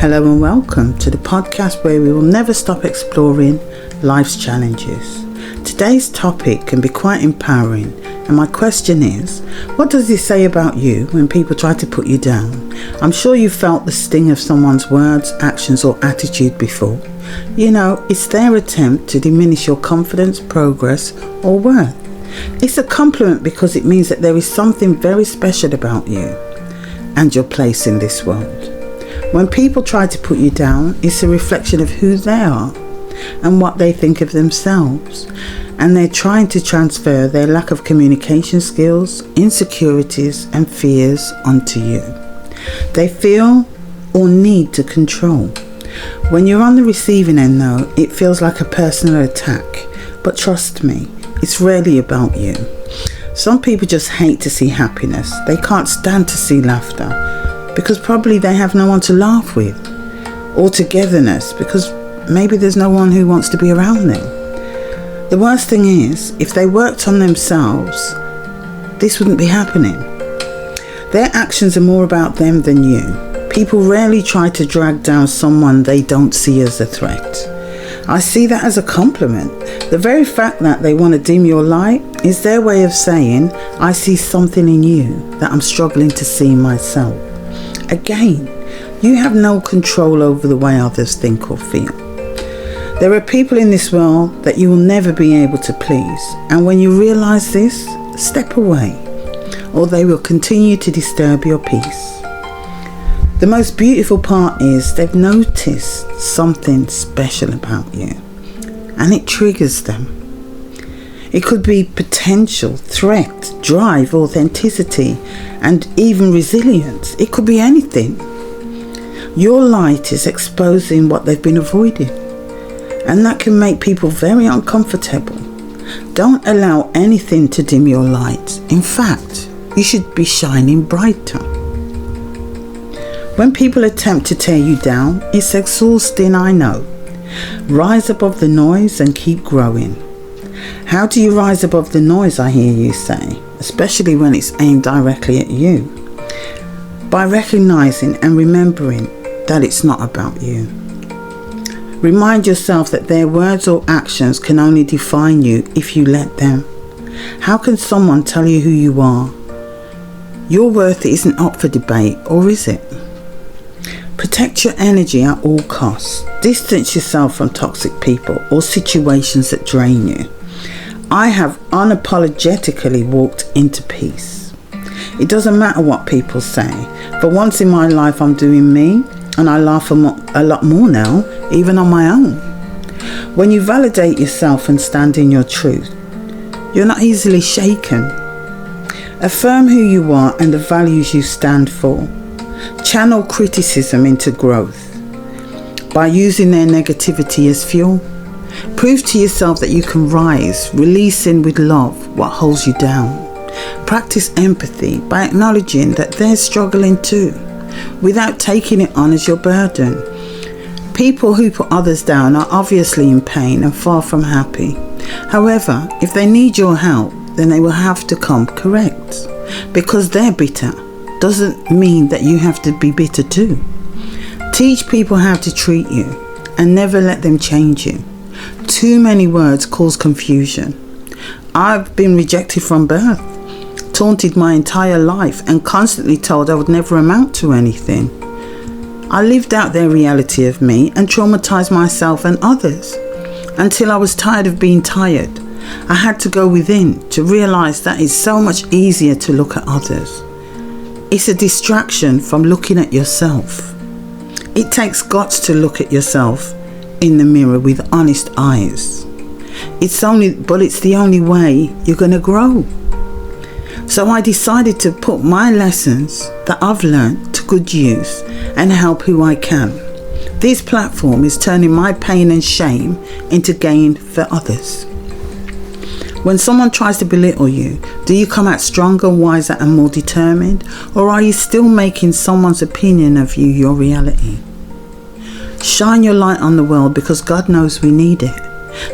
Hello and welcome to the podcast where we will never stop exploring life's challenges. Today's topic can be quite empowering, and my question is, what does it say about you when people try to put you down? I'm sure you've felt the sting of someone's words, actions or attitude before. You know, it's their attempt to diminish your confidence, progress or worth. It's a compliment because it means that there is something very special about you and your place in this world. When people try to put you down, it's a reflection of who they are and what they think of themselves, and they're trying to transfer their lack of communication skills, insecurities and fears onto you. They feel or need to control. When you're on the receiving end though, it feels like a personal attack, but trust me, it's rarely about you. Some people just hate to see happiness. They can't stand to see laughter because probably they have no one to laugh with, or togetherness because maybe there's no one who wants to be around them. The worst thing is, if they worked on themselves, this wouldn't be happening. Their actions are more about them than you. People rarely try to drag down someone they don't see as a threat. I see that as a compliment. The very fact that they want to dim your light is their way of saying, I see something in you that I'm struggling to see myself. Again, you have no control over the way others think or feel. There are people in this world that you will never be able to please, and when you realise this, step away, or they will continue to disturb your peace. The most beautiful part is they've noticed something special about you, and it triggers them. It could be potential, threat, drive, authenticity, and even resilience. It could be anything. Your light is exposing what they've been avoiding, and that can make people very uncomfortable. Don't allow anything to dim your light. In fact, you should be shining brighter. When people attempt to tear you down, it's exhausting, I know. Rise above the noise and keep growing. How do you rise above the noise, I hear you say, especially when it's aimed directly at you? By recognizing and remembering that it's not about you. Remind yourself that their words or actions can only define you if you let them. How can someone tell you who you are? Your worth isn't up for debate, or is it? Protect your energy at all costs. Distance yourself from toxic people or situations that drain you. I have unapologetically walked into peace. It doesn't matter what people say. For once in my life, I'm doing me, and I laugh a lot more now, even on my own. When you validate yourself and stand in your truth, you're not easily shaken. Affirm who you are and the values you stand for. Channel criticism into growth by using their negativity as fuel. Prove to yourself that you can rise, releasing with love what holds you down. Practice empathy by acknowledging that they're struggling too, without taking it on as your burden. People who put others down are obviously in pain and far from happy. However, if they need your help, then they will have to come correct. Because they're bitter doesn't mean that you have to be bitter too. Teach people how to treat you and never let them change you. Too many words cause confusion. I've been rejected from birth, taunted my entire life and constantly told I would never amount to anything. I lived out their reality of me and traumatized myself and others until I was tired of being tired. I had to go within to realize that it's so much easier to look at others. It's a distraction from looking at yourself. It takes guts to look at yourself in the mirror with honest eyes. It's the only way you're going to grow. So I decided to put my lessons that I've learned to good use and help who I can. This platform is turning my pain and shame into gain for others. When someone tries to belittle you, do you come out stronger, wiser and more determined? Or are you still making someone's opinion of you your reality? Shine your light on the world because God knows we need it.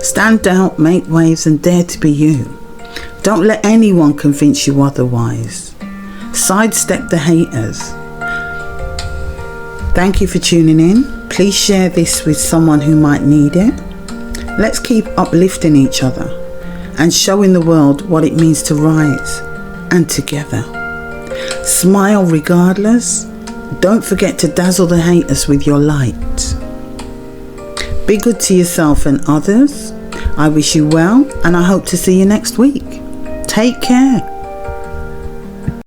Stand out, make waves and dare to be you. Don't let anyone convince you otherwise. Sidestep the haters. Thank you for tuning in. Please share this with someone who might need it. Let's keep uplifting each other and showing the world what it means to rise and together. Smile regardless. Don't forget to dazzle the haters with your light. Be good to yourself and others. I wish you well, and I hope to see you next week. Take care.